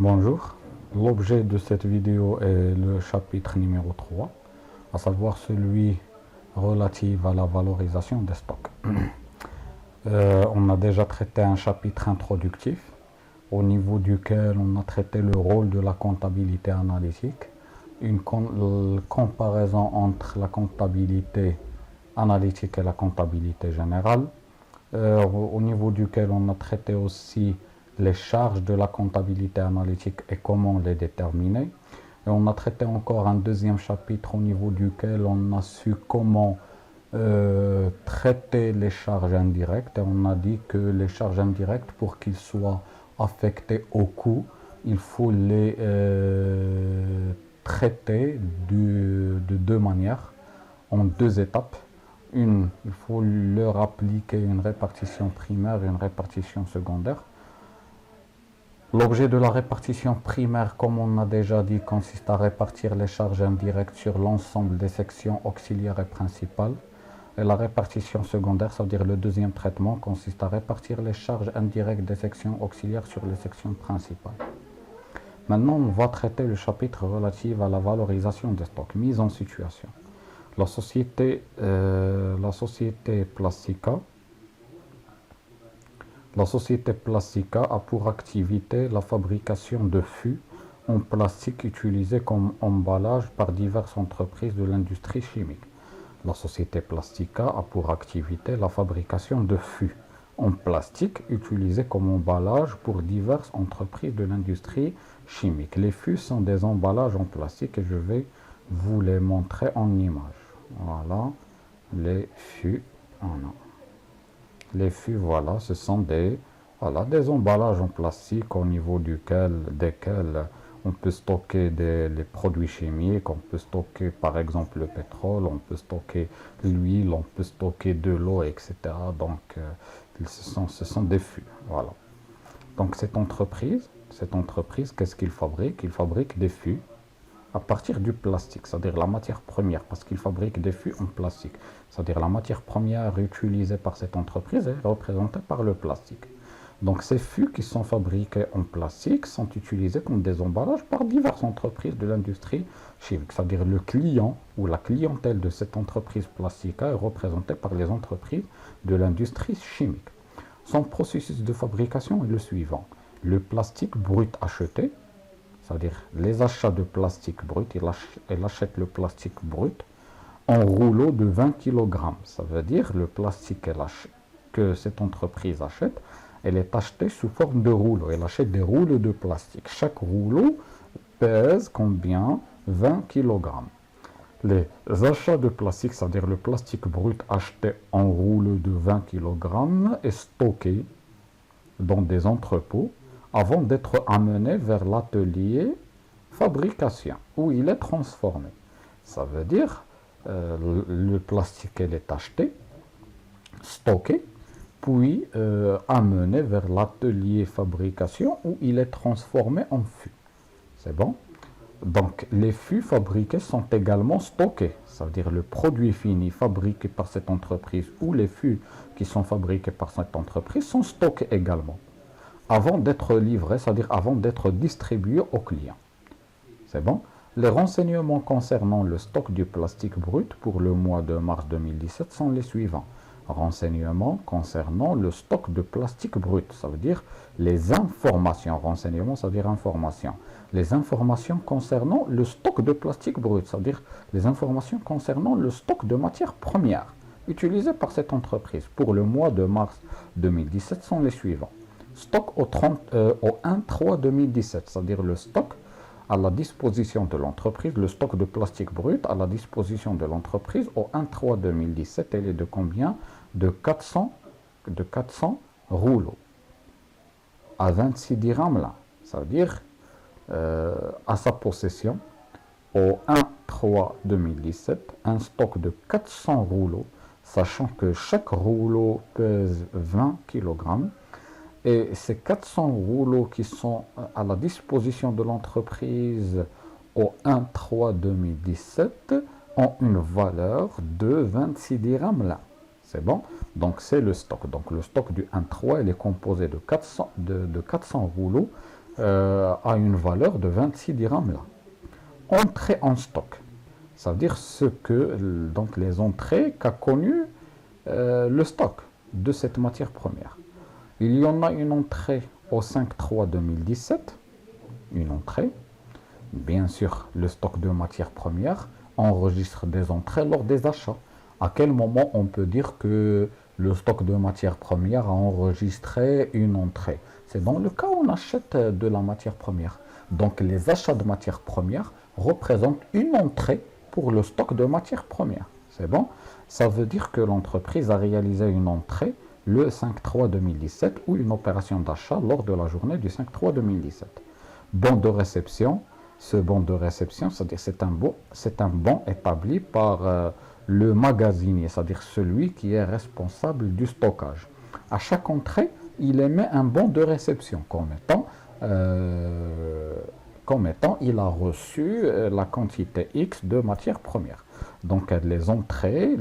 Bonjour, l'objet de cette vidéo est le chapitre numéro 3, à savoir celui relatif à la valorisation des stocks. On a déjà traité un chapitre introductif, au niveau duquel on a traité le rôle de la comptabilité analytique, une comparaison entre la comptabilité analytique et la comptabilité générale, au niveau duquel on a traité aussi les charges de la comptabilité analytique et comment les déterminer. Et on a traité encore un deuxième chapitre au niveau duquel on a su comment traiter les charges indirectes. Et on a dit que les charges indirectes, pour qu'ils soient affectés au coût, il faut les traiter de deux manières, en deux étapes. Il faut leur appliquer une répartition primaire et une répartition secondaire. L'objet de la répartition primaire, comme on a déjà dit, consiste à répartir les charges indirectes sur l'ensemble des sections auxiliaires et principales. Et la répartition secondaire, ça veut dire le deuxième traitement, consiste à répartir les charges indirectes des sections auxiliaires sur les sections principales. Maintenant, on va traiter le chapitre relatif à la valorisation des stocks, mise en situation. La société Plastica a pour activité la fabrication de fûts en plastique utilisés comme emballage par diverses entreprises de l'industrie chimique. La société Plastica a pour activité la fabrication de fûts en plastique utilisés comme emballage pour diverses entreprises de l'industrie chimique. Les fûts sont des emballages en plastique et je vais vous les montrer en image. Voilà, les fûts. Les fûts, voilà, ce sont des emballages en plastique au niveau desquels on peut stocker les produits chimiques, on peut stocker par exemple le pétrole, on peut stocker l'huile, on peut stocker de l'eau, etc. Donc, ce sont des fûts, voilà. Donc, cette entreprise, qu'est-ce qu'il fabrique? Il fabrique des fûts à partir du plastique, c'est-à-dire la matière première, parce qu'ils fabriquent des fûts en plastique. C'est-à-dire la matière première utilisée par cette entreprise est représentée par le plastique. Donc ces fûts qui sont fabriqués en plastique sont utilisés comme des emballages par diverses entreprises de l'industrie chimique. C'est-à-dire le client ou la clientèle de cette entreprise plastique est représentée par les entreprises de l'industrie chimique. Son processus de fabrication est le suivant. Le plastique brut acheté, c'est-à-dire les achats de plastique brut, il achète le plastique brut en rouleau de 20 kg. Ça veut dire le plastique que cette entreprise achète, elle est achetée sous forme de rouleau. Elle achète des rouleaux de plastique. Chaque rouleau pèse combien? 20 kg. Les achats de plastique, c'est-à-dire le plastique brut acheté en rouleau de 20 kg, est stocké dans des entrepôts avant d'être amené vers l'atelier fabrication, où il est transformé. Ça veut dire le plastique, il est acheté, stocké, puis amené vers l'atelier fabrication, où il est transformé en fût. C'est bon? Donc, les fûts fabriqués sont également stockés. Ça veut dire le produit fini fabriqué par cette entreprise ou les fûts qui sont fabriqués par cette entreprise sont stockés également avant d'être livrés, c'est-à-dire avant d'être distribués aux clients. C'est bon? Les renseignements concernant le stock du plastique brut pour le mois de mars 2017 sont les suivants. Renseignements concernant le stock de plastique brut, ça veut dire les informations. Renseignements, ça veut dire information. Les informations concernant le stock de plastique brut, ça veut dire les informations concernant le stock de matières premières utilisées par cette entreprise pour le mois de mars 2017 sont les suivants. Stock au 1-3-2017, c'est-à-dire le stock à la disposition de l'entreprise, le stock de plastique brut à la disposition de l'entreprise au 1-3-2017, elle est de combien? De 400 rouleaux à 26 dirhams là. Ça veut dire à sa possession au 1-3-2017 un stock de 400 rouleaux, sachant que chaque rouleau pèse 20 kg. Et ces 400 rouleaux qui sont à la disposition de l'entreprise au 1-3-2017 ont une valeur de 26 dirhams là. C'est bon? Donc c'est le stock. Donc le stock du 1-3, il est composé de 400 rouleaux a une valeur de 26 dirhams là. Entrée en stock, ça veut dire donc les entrées qu'a connu le stock de cette matière première. Il y en a une entrée au 5-3 2017, une entrée. Bien sûr, le stock de matières premières enregistre des entrées lors des achats. À quel moment on peut dire que le stock de matières premières a enregistré une entrée? C'est dans le cas où on achète de la matière première. Donc les achats de matières premières représentent une entrée pour le stock de matières premières. C'est bon? Ça veut dire que l'entreprise a réalisé une entrée le 5-3 2017 ou une opération d'achat lors de la journée du 5-3 2017. Bon de réception. Ce bon de réception, c'est-à-dire c'est un bon établi par le magasinier, c'est-à-dire celui qui est responsable du stockage. À chaque entrée, il émet un bon de réception comme étant il a reçu la quantité X de matières premières. Donc les entrées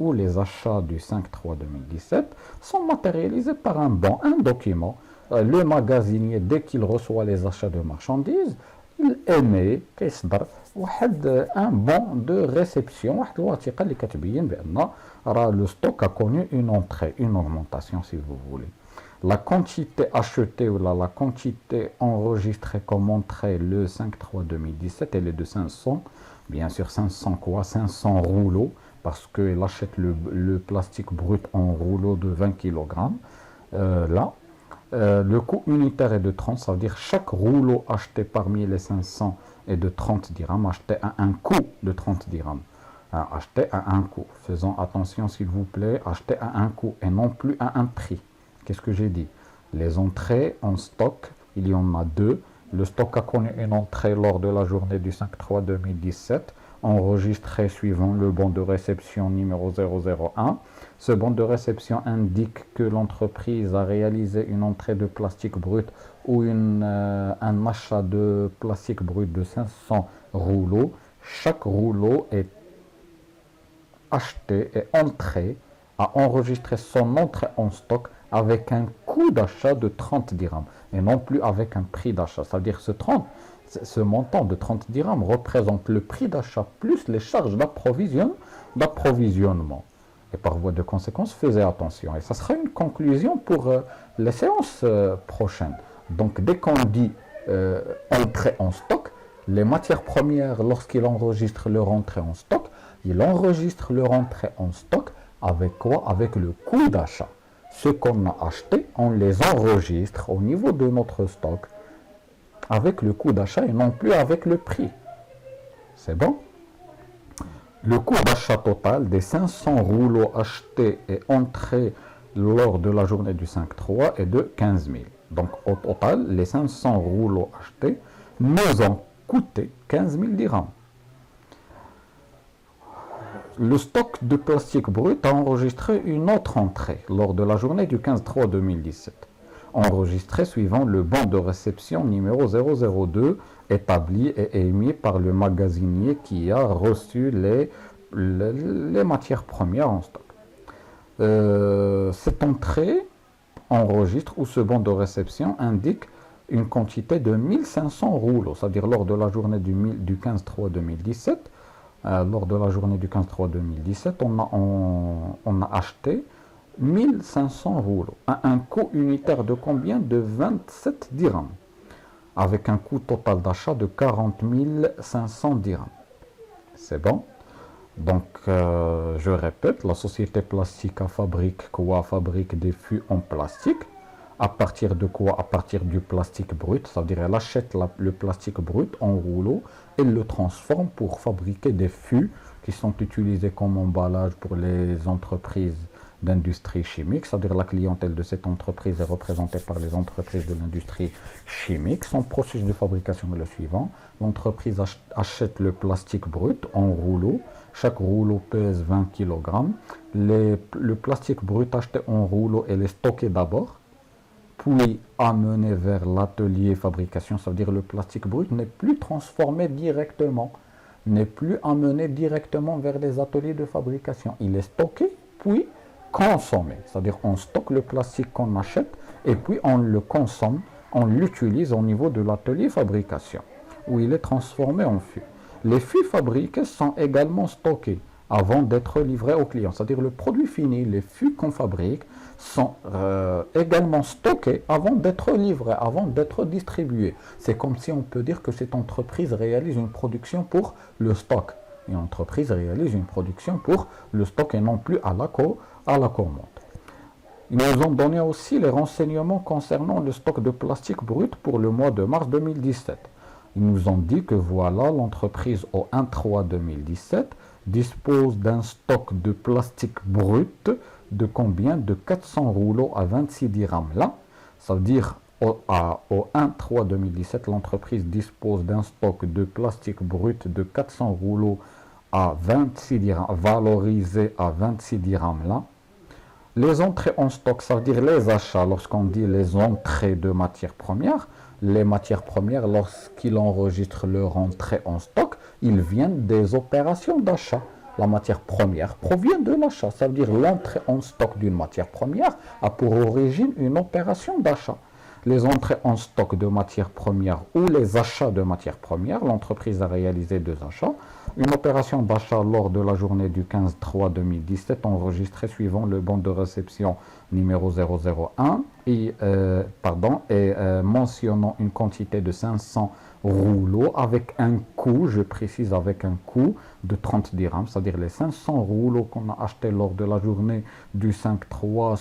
ou les achats du 5-3 2017 sont matérialisés par un bon, un document. Le magasinier, dès qu'il reçoit les achats de marchandises, il émet un bon de réception. Le stock a connu une entrée, une augmentation si vous voulez. La quantité achetée ou la quantité enregistrée comme entrée le 5-3 2017, elle est de 500. Bien sûr, 500 quoi? 500 rouleaux, parce qu'il achète le plastique brut en rouleau de 20 kg. Le coût unitaire est de 30, ça veut dire chaque rouleau acheté parmi les 500 est de 30 dirhams, acheté à un coût de 30 dirhams. Acheté à un coût. Faisons attention s'il vous plaît, acheté à un coût et non plus à un prix. Qu'est-ce que j'ai dit? Les entrées en stock, il y en a deux. Le stock a connu une entrée lors de la journée du 5-3 2017, enregistrée suivant le bon de réception numéro 001. Ce bon de réception indique que l'entreprise a réalisé une entrée de plastique brut ou un achat de plastique brut de 500 rouleaux. Chaque rouleau est acheté et a enregistré son entrée en stock avec un coût d'achat de 30 dirhams et non plus avec un prix d'achat. C'est-à-dire ce montant de 30 dirhams représente le prix d'achat plus les charges d'approvisionnement. Et par voie de conséquence, faisez attention. Et ça sera une conclusion pour les séances prochaines. Donc dès qu'on dit entrée en stock, les matières premières, lorsqu'ils enregistrent leur entrée en stock, ils enregistrent leur entrée en stock avec quoi? Avec le coût d'achat. Ce qu'on a acheté, on les enregistre au niveau de notre stock avec le coût d'achat et non plus avec le prix. C'est bon? Le coût d'achat total des 500 rouleaux achetés et entrés lors de la journée du 5-3 est de 15 000. Donc au total, les 500 rouleaux achetés nous ont coûté 15 000 dirhams. Le stock de plastique brut a enregistré une autre entrée lors de la journée du 15-3 2017, enregistrée suivant le bon de réception numéro 002 établi et émis par le magasinier qui a reçu les matières premières en stock. Cette entrée enregistre ou ce bon de réception indique une quantité de 1500 rouleaux, c'est-à-dire lors de la journée du 15-3 2017. Lors de la journée du 15-3 2017, on a acheté 1500 rouleaux à un coût unitaire de combien? De 27 dirhams, avec un coût total d'achat de 40 500 dirhams. C'est bon? Donc, je répète, la société Plastica fabrique quoi? Fabrique des fûts en plastique. À partir de quoi? À partir du plastique brut, c'est-à-dire elle achète le plastique brut en rouleau et le transforme pour fabriquer des fûts qui sont utilisés comme emballage pour les entreprises d'industrie chimique, c'est-à-dire la clientèle de cette entreprise est représentée par les entreprises de l'industrie chimique. Son processus de fabrication est le suivant. L'entreprise achète le plastique brut en rouleau. Chaque rouleau pèse 20 kg. Le plastique brut acheté en rouleau est stocké d'abord, puis amené vers l'atelier fabrication, ça veut dire le plastique brut n'est plus transformé directement, n'est plus amené directement vers les ateliers de fabrication. Il est stocké, puis consommé. C'est-à-dire on stocke le plastique qu'on achète et puis on le consomme on l'utilise au niveau de l'atelier fabrication, où il est transformé en fût. Les fûts fabriqués sont également stockés avant d'être livrés au client. C'est-à-dire le produit fini, les fûts qu'on fabrique, sont également stockés avant d'être livrés, avant d'être distribués. C'est comme si on peut dire que cette entreprise réalise une production pour le stock. Une entreprise réalise une production pour le stock et non plus à la commande. Ils nous ont donné aussi les renseignements concernant le stock de plastique brut pour le mois de mars 2017. Ils nous ont dit que voilà, l'entreprise au 1/3/2017 dispose d'un stock de plastique brut de combien? De 400 rouleaux à 26 dirhams là. Ça veut dire au 1/3/2017, l'entreprise dispose d'un stock de plastique brut de 400 rouleaux à 26 dirhams, valorisé à 26 dirhams là. Les entrées en stock, ça veut dire les achats. Lorsqu'on dit les entrées de matières premières, les matières premières, lorsqu'ils enregistrent leur entrée en stock, ils viennent des opérations d'achat. La matière première provient de l'achat. Ça veut dire l'entrée en stock d'une matière première a pour origine une opération d'achat. Les entrées en stock de matières premières ou les achats de matières premières, l'entreprise a réalisé deux achats. Une opération d'achat lors de la journée du 15/3/2017 enregistrée suivant le bon de réception numéro 001 et mentionnant une quantité de 500 rouleaux avec un coût, je précise avec un coût de 30 dirhams, c'est-à-dire les 500 rouleaux qu'on a achetés lors de la journée du 5/3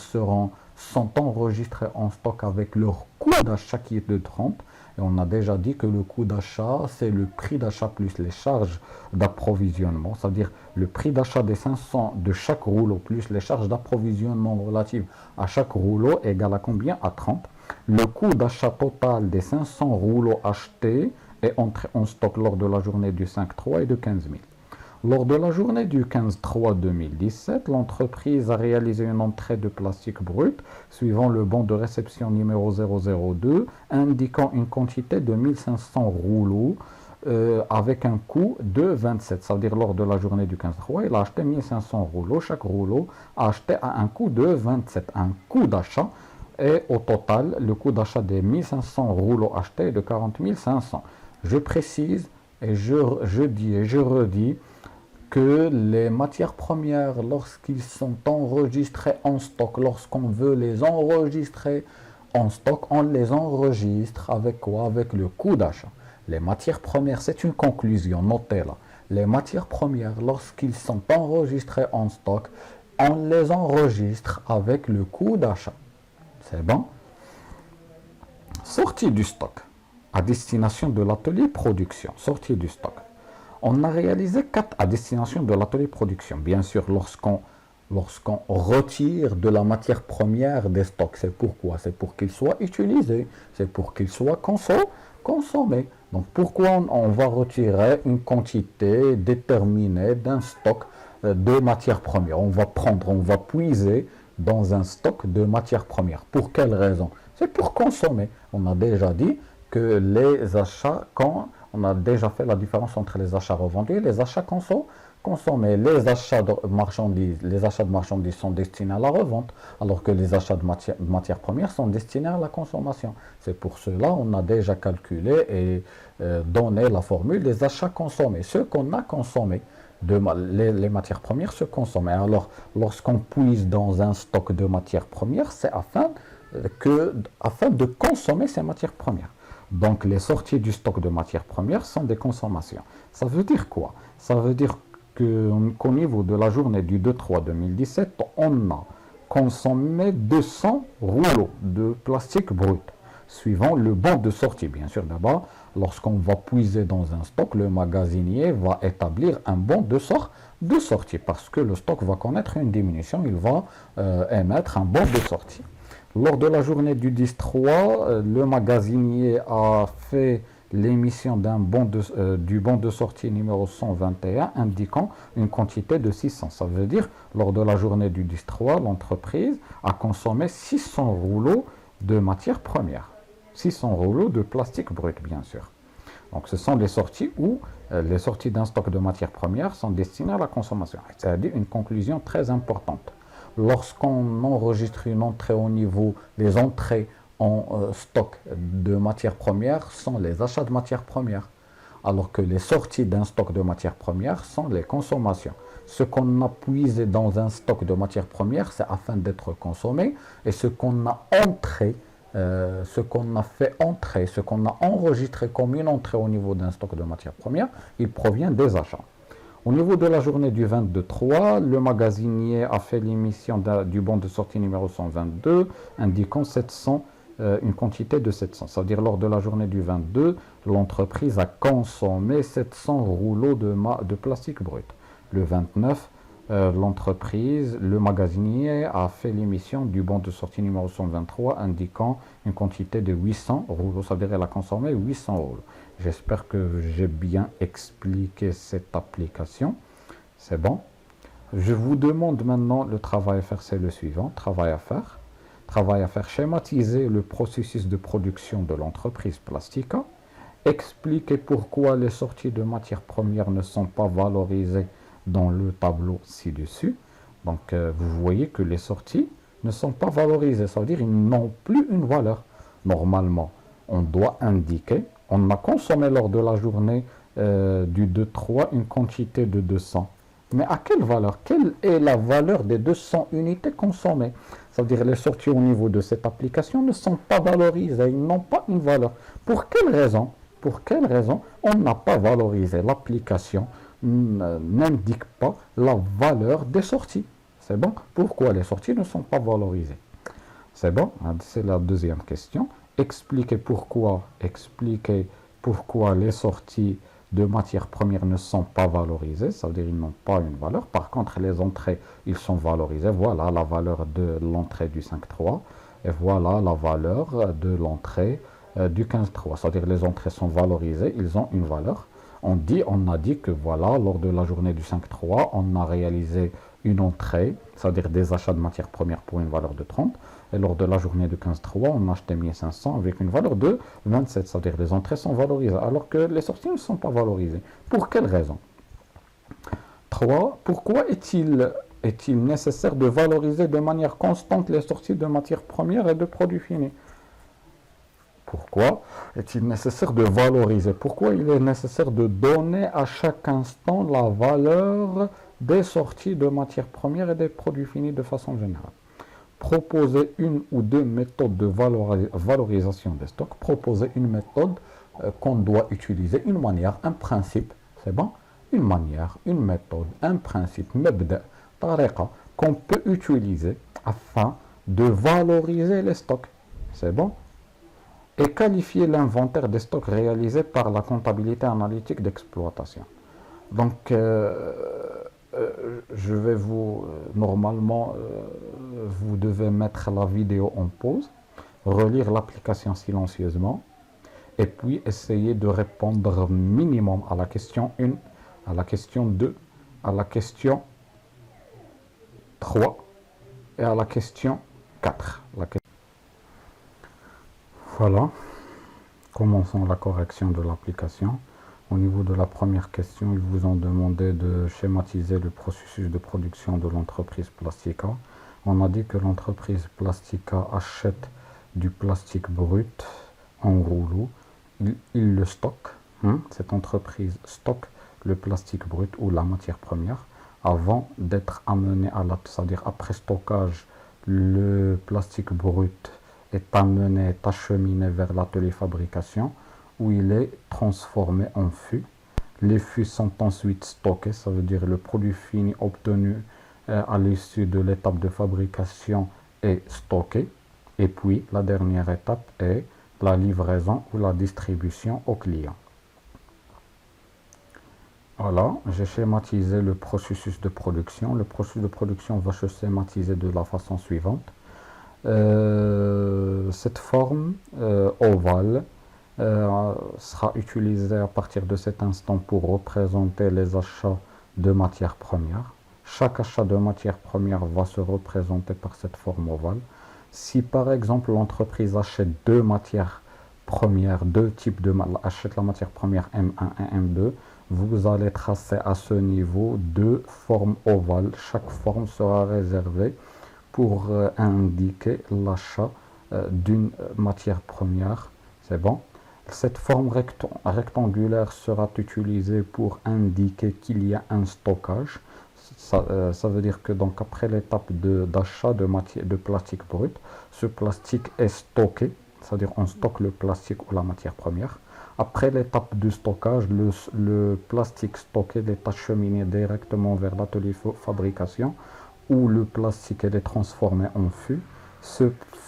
sont enregistrés en stock avec leur coût d'achat qui est de 30. Et on a déjà dit que le coût d'achat, c'est le prix d'achat plus les charges d'approvisionnement, c'est-à-dire le prix d'achat des 500 de chaque rouleau plus les charges d'approvisionnement relatives à chaque rouleau égale à combien? À 30. Le coût d'achat total des 500 rouleaux achetés et entrés en stock lors de la journée du 5/3 est de 15 000. Lors de la journée du 15/3/2017, l'entreprise a réalisé une entrée de plastique brut suivant le bon de réception numéro 002 indiquant une quantité de 1500 rouleaux avec un coût de 27. Ça veut dire lors de la journée du 15/3, il a acheté 1500 rouleaux. Chaque rouleau a acheté à un coût de 27, un coût d'achat. Et au total, le coût d'achat des 1500 rouleaux achetés est de 40 500. Je précise et je dis et je redis que les matières premières, lorsqu'ils sont enregistrés en stock, lorsqu'on veut les enregistrer en stock, on les enregistre avec quoi? Avec le coût d'achat. Les matières premières, c'est une conclusion, notez-la. Les matières premières, lorsqu'ils sont enregistrés en stock, on les enregistre avec le coût d'achat. C'est bon? Sortie du stock à destination de l'atelier production. Sortie du stock. On a réalisé 4 à destination de l'atelier production. Bien sûr, lorsqu'on retire de la matière première des stocks, c'est pourquoi? C'est pour qu'il soit utilisé, c'est pour qu'il soit consommé. Donc pourquoi on va retirer une quantité déterminée d'un stock de matières premières? On va puiser dans un stock de matières premières. Pour quelle raison? C'est pour consommer. On a déjà dit que les achats, quand on a déjà fait la différence entre les achats revendus et les achats consommés. Les achats de marchandises sont destinés à la revente, alors que les achats de matières premières sont destinés à la consommation. C'est pour cela qu'on a déjà calculé et donné la formule des achats consommés. Ce qu'on a consommé, les matières premières se consomment. Alors, lorsqu'on puise dans un stock de matières premières, c'est afin de consommer ces matières premières. Donc, les sorties du stock de matières premières sont des consommations. Ça veut dire quoi? Ça veut dire qu'au niveau de la journée du 2/3/2017, on a consommé 200 rouleaux de plastique brut, suivant le bon de sortie. Bien sûr, d'abord, lorsqu'on va puiser dans un stock, le magasinier va établir un bon de sortie, parce que le stock va connaître une diminution, il va émettre un bon de sortie. Lors de la journée du 10/3, le magasinier a fait l'émission du bon de sortie numéro 121 indiquant une quantité de 600. Ça veut dire, lors de la journée du 10/3, l'entreprise a consommé 600 rouleaux de matières premières. 600 rouleaux de plastique brut, bien sûr. Donc, ce sont les sorties où les sorties d'un stock de matières premières sont destinées à la consommation. C'est-à-dire une conclusion très importante. Lorsqu'on enregistre une entrée au niveau des entrées en stock de matières premières sont les achats de matières premières, alors que les sorties d'un stock de matières premières sont les consommations. Ce qu'on a puisé dans un stock de matières premières, c'est afin d'être consommé, et ce qu'on a entré, ce qu'on a fait entrer, ce qu'on a enregistré comme une entrée au niveau d'un stock de matières premières, il provient des achats. Au niveau de la journée du 22-3, le magasinier a fait l'émission du bon de sortie numéro 122, indiquant 700, une quantité de 700. Ça veut dire lors de la journée du 22, l'entreprise a consommé 700 rouleaux de plastique brut. Le 29, l'entreprise, le magasinier a fait l'émission du bon de sortie numéro 123, indiquant une quantité de 800 rouleaux. Ça veut dire qu'elle a consommé 800 rouleaux. J'espère que j'ai bien expliqué cette application. C'est bon. Je vous demande maintenant, le travail à faire, c'est le suivant. Travail à faire. Travail à faire, schématiser le processus de production de l'entreprise Plastica. Expliquer pourquoi les sorties de matières premières ne sont pas valorisées dans le tableau ci-dessus. Donc, vous voyez que les sorties ne sont pas valorisées. Ça veut dire qu'ils n'ont plus une valeur. Normalement, on doit indiquer, on a consommé lors de la journée du 2-3 une quantité de 200. Mais à quelle valeur? Quelle est la valeur des 200 unités consommées? Ça veut dire que les sorties au niveau de cette application ne sont pas valorisées, ils n'ont pas une valeur. Pour quelle raison? Pour quelle raison on n'a pas valorisé? L'application n'indique pas la valeur des sorties. C'est bon? Pourquoi les sorties ne sont pas valorisées? C'est bon? C'est la deuxième question. Expliquer pourquoi les sorties de matières premières ne sont pas valorisées, ça veut dire qu'ils n'ont pas une valeur. Par contre, les entrées, ils sont valorisés. Voilà la valeur de l'entrée du 5.3 et voilà la valeur de l'entrée du 15.3. C'est-à-dire les entrées sont valorisées, ils ont une valeur. On a dit que voilà, lors de la journée du 5.3, on a réalisé une entrée, c'est-à-dire des achats de matières premières pour une valeur de 30. Et lors de la journée du 15.3, on a acheté 1500 avec une valeur de 27. C'est-à-dire les entrées sont valorisées, alors que les sorties ne sont pas valorisées. Pour quelle raison? 3. Pourquoi est-il nécessaire de valoriser de manière constante les sorties de matières premières et de produits finis? Pourquoi est-il nécessaire de valoriser? Pourquoi il est nécessaire de donner à chaque instant la valeur des sorties de matières premières et des produits finis de façon générale? Proposer une ou deux méthodes de valorisation des stocks. Proposer une méthode qu'on doit utiliser, une manière, un principe, c'est bon? Une manière, une méthode, un principe, mabda, tariqa, qu'on peut utiliser afin de valoriser les stocks, c'est bon? Et qualifier l'inventaire des stocks réalisé par la comptabilité analytique d'exploitation. Donc, je vais normalement, vous devez mettre la vidéo en pause, relire l'application silencieusement, et puis essayer de répondre minimum à la question 1, à la question 2, à la question 3 et à la question 4. Voilà, commençons la correction de l'application. Au niveau de la première question, ils vous ont demandé de schématiser le processus de production de l'entreprise Plastica. On a dit que l'entreprise Plastica achète du plastique brut en rouleau. Il le stocke. Cette entreprise stocke le plastique brut ou la matière première avant d'être amené à c'est-à-dire après stockage, le plastique brut est amené, est acheminé vers l'atelier fabrication où il est transformé en fût. Les fûts sont ensuite stockés, ça veut dire le produit fini obtenu à l'issue de l'étape de fabrication est stocké. Et puis la dernière étape est la livraison ou la distribution au client. Voilà, j'ai schématisé le processus de production. Le processus de production va se schématiser de la façon suivante. Cette forme ovale sera utilisée à partir de cet instant pour représenter les achats de matières premières. Chaque achat de matières premières va se représenter par cette forme ovale. Si par exemple l'entreprise achète deux matières premières, achète la matière première M1 et M2, vous allez tracer à ce niveau deux formes ovales. Chaque forme sera réservée pour indiquer l'achat d'une matière première. C'est bon. Cette forme rectangulaire sera utilisée pour indiquer qu'il y a un stockage. Ça veut dire que donc après l'étape d'achat de plastique brut, ce plastique est stocké, c'est-à-dire on stocke le plastique ou la matière première. Après l'étape du stockage, le plastique stocké est acheminé directement vers l'atelier de fabrication où le plastique est transformé en fût.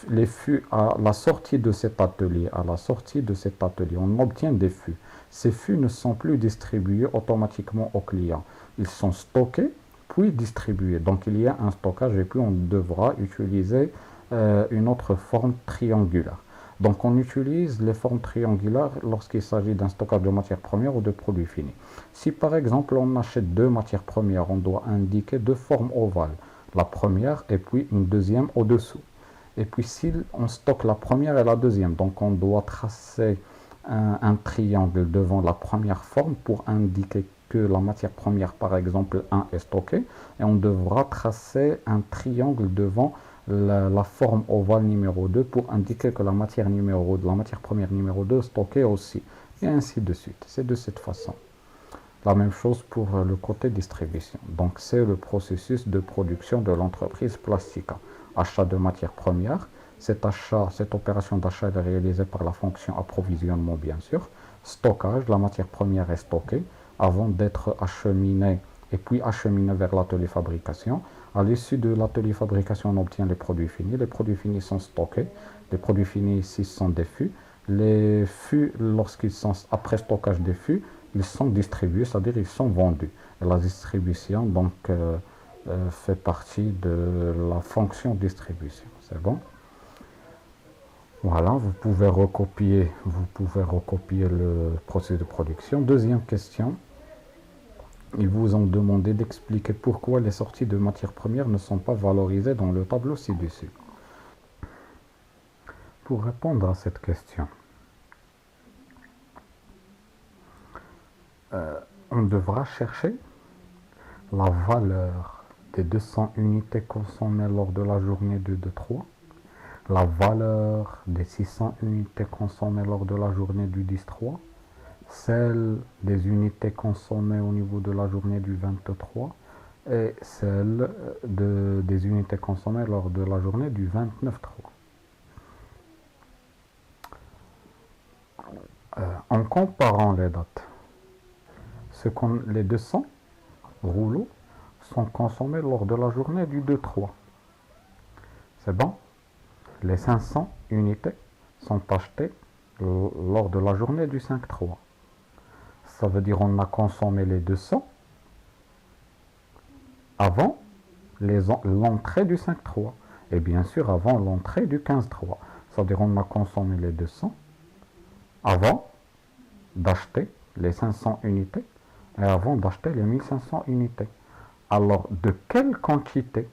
Les fûts, à la sortie de cet atelier, on obtient des fûts. Ces fûts ne sont plus distribués automatiquement aux clients. Ils sont stockés, puis distribués. Donc il y a un stockage et puis on devra utiliser une autre forme triangulaire. Donc on utilise les formes triangulaires lorsqu'il s'agit d'un stockage de matières premières ou de produits finis. Si par exemple on achète deux matières premières, on doit indiquer deux formes ovales. La première et puis une deuxième au-dessous. Et puis si on stocke la première et la deuxième, donc on doit tracer un triangle devant la première forme pour indiquer que la matière première, par exemple 1, est stockée, et on devra tracer un triangle devant la forme ovale numéro 2 pour indiquer que la matière première numéro 2 est stockée aussi, et ainsi de suite. C'est de cette façon. La même chose pour le côté distribution. Donc c'est le processus de production de l'entreprise Plastica. Achat de matières premières. Cette opération d'achat est réalisée par la fonction approvisionnement, bien sûr. Stockage, la matière première est stockée avant d'être acheminée et puis acheminée vers l'atelier fabrication. À l'issue de l'atelier fabrication, on obtient les produits finis. Les produits finis sont stockés. Les produits finis ici sont des fûts. Les fûts, lorsqu'ils sont après stockage des fûts, ils sont distribués, c'est-à-dire ils sont vendus. Et la distribution donc fait partie de la fonction distribution. C'est bon? Voilà, vous pouvez recopier le processus de production. Deuxième question, ils vous ont demandé d'expliquer pourquoi les sorties de matières premières ne sont pas valorisées dans le tableau ci-dessus. Pour répondre à cette question, on devra chercher la valeur des 200 unités consommées lors de la journée du 2-3, la valeur des 600 unités consommées lors de la journée du 10-3, celle des unités consommées au niveau de la journée du 23 et celle des unités consommées lors de la journée du 29-3. En comparant les dates, les 200 rouleaux sont consommés lors de la journée du 2-3. C'est bon? Les 500 unités sont achetées lors de la journée du 5-3. Ça veut dire qu'on a consommé les 200 avant l'entrée du 5-3. Et bien sûr avant l'entrée du 15-3. Ça veut dire qu'on a consommé les 200 avant d'acheter les 500 unités et avant d'acheter les 1500 unités. Alors, de quelle quantité,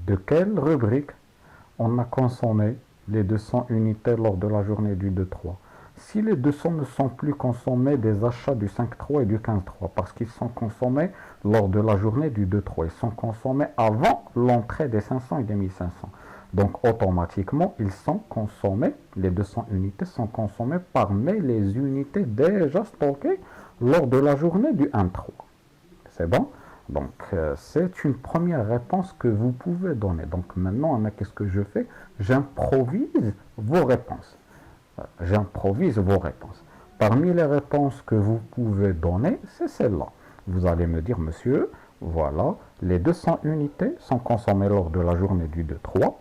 de quelle rubrique on a consommé les 200 unités lors de la journée du 2-3? Si les 200 ne sont plus consommés des achats du 5-3 et du 15-3, parce qu'ils sont consommés lors de la journée du 2-3, ils sont consommés avant l'entrée des 500 et des 1500. Donc, automatiquement, ils sont consommés, les 200 unités sont consommées parmi les unités déjà stockées lors de la journée du 1-3. C'est bon? Donc, c'est une première réponse que vous pouvez donner. Donc, maintenant, qu'est-ce que je fais? J'improvise vos réponses. Parmi les réponses que vous pouvez donner, c'est celle-là. Vous allez me dire, monsieur, voilà, les 200 unités sont consommées lors de la journée du 2-3,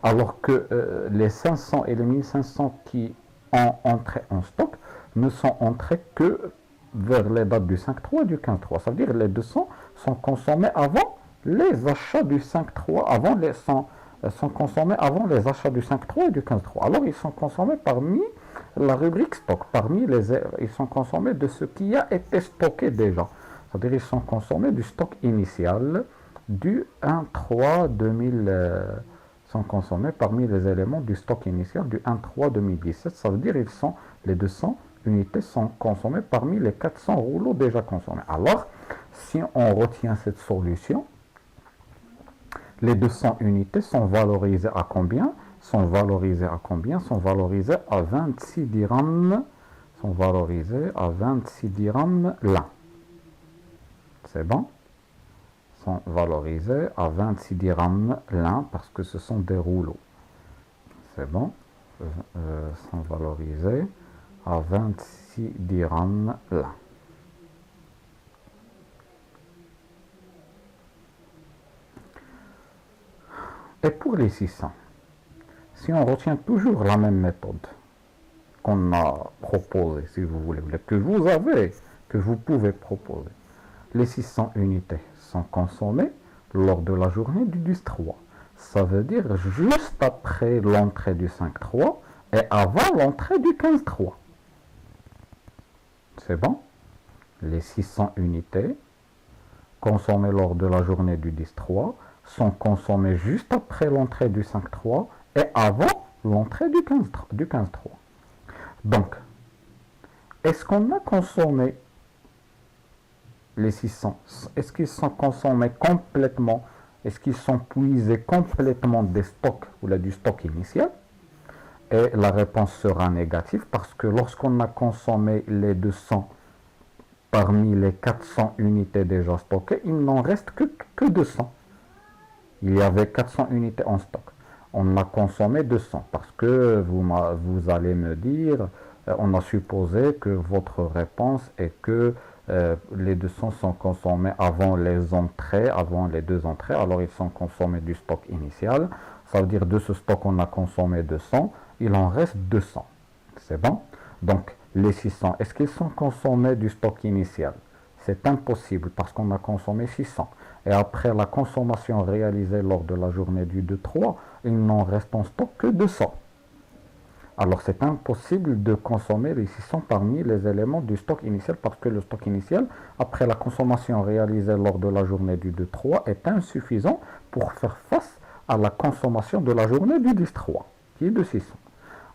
alors que les 500 et les 1500 qui ont entré en stock ne sont entrés que vers les dates du 5-3 et du 15-3. Ça veut dire que les 200 sont consommés avant les achats du 5-3, sont consommés avant les achats du 5-3 et du 15-3. Alors ils sont consommés parmi la rubrique stock, ils sont consommés de ce qui a été stocké déjà. C'est-à-dire ils sont consommés du stock initial du 1-3 2000, sont consommés parmi les éléments du stock initial du 1-3 2017. Ça veut dire les 200 unités sont consommées parmi les 400 rouleaux déjà consommés. Alors, si on retient cette solution, les 200 unités sont valorisées à combien? sont valorisés à combien? Sont valorisés à 26 dirhams. Sont valorisés à 26 dirhams l'un. C'est bon? Sont valorisés à 26 dirhams l'un parce que ce sont des rouleaux. C'est bon? Sont valorisés à 26 dirhams l'un. Et pour les 600, si on retient toujours la même méthode qu'on a proposée, si vous voulez, que vous avez, que vous pouvez proposer, les 600 unités sont consommées lors de la journée du 10-3. Ça veut dire juste après l'entrée du 5-3 et avant l'entrée du 15-3. C'est bon? Les 600 unités consommées lors de la journée du 10-3 sont consommées juste après l'entrée du 5-3 et avant l'entrée du 15-3. Donc, est-ce qu'on a consommé les 600? Est-ce qu'ils sont consommés complètement? Est-ce qu'ils sont puisés complètement des stocks ou du stock initial? Et la réponse sera négative parce que lorsqu'on a consommé les 200 parmi les 400 unités déjà stockées, il n'en reste que 200. Il y avait 400 unités en stock. On a consommé 200 parce que vous allez me dire, on a supposé que votre réponse est que les 200 sont consommés avant les entrées, avant les deux entrées, alors ils sont consommés du stock initial. Ça veut dire de ce stock on a consommé 200, il en reste 200. C'est bon? Donc les 600, est-ce qu'ils sont consommés du stock initial? C'est impossible parce qu'on a consommé 600. Et après la consommation réalisée lors de la journée du 2-3, il n'en reste en stock que 200. Alors c'est impossible de consommer les 600 parmi les éléments du stock initial parce que le stock initial, après la consommation réalisée lors de la journée du 2-3, est insuffisant pour faire face à la consommation de la journée du 10-3, qui est de 600.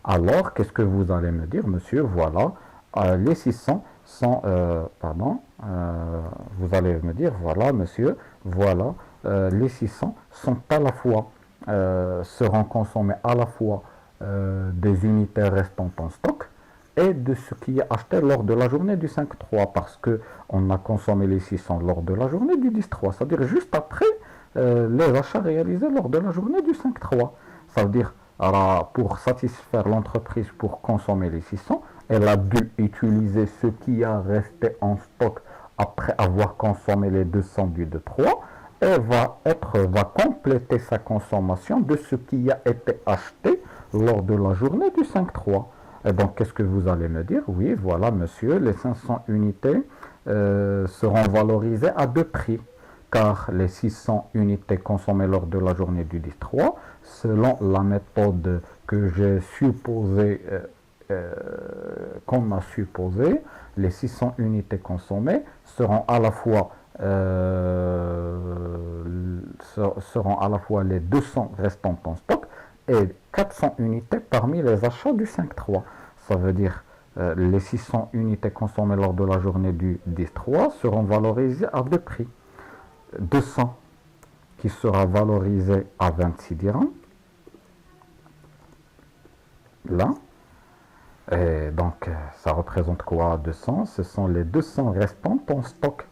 Alors, qu'est-ce que vous allez me dire, monsieur? Voilà, les 600 sont... vous allez me dire, voilà, monsieur, voilà, les 600 sont à la fois, seront consommés à la fois des unités restantes en stock et de ce qui est acheté lors de la journée du 5-3 parce qu'on a consommé les 600 lors de la journée du 10-3, c'est-à-dire juste après les achats réalisés lors de la journée du 5-3. Ça veut dire, alors, pour satisfaire l'entreprise pour consommer les 600, elle a dû utiliser ce qui a resté en stock après avoir consommé les 200 du 2-3 et va compléter sa consommation de ce qui a été acheté lors de la journée du 5-3. Et donc, qu'est-ce que vous allez me dire? Oui, voilà, monsieur, les 500 unités seront valorisées à deux prix, car les 600 unités consommées lors de la journée du 10-3, selon la méthode que j'ai supposée, qu'on a supposé, les 600 unités consommées seront à la fois les 200 restantes en stock et 400 unités parmi les achats du 5-3. Ça veut dire les 600 unités consommées lors de la journée du 10-3 seront valorisées à deux prix. 200 qui sera valorisé à 26 dirhams. Là. Et donc, ça représente quoi 200? Ce sont les 200 restantes en stock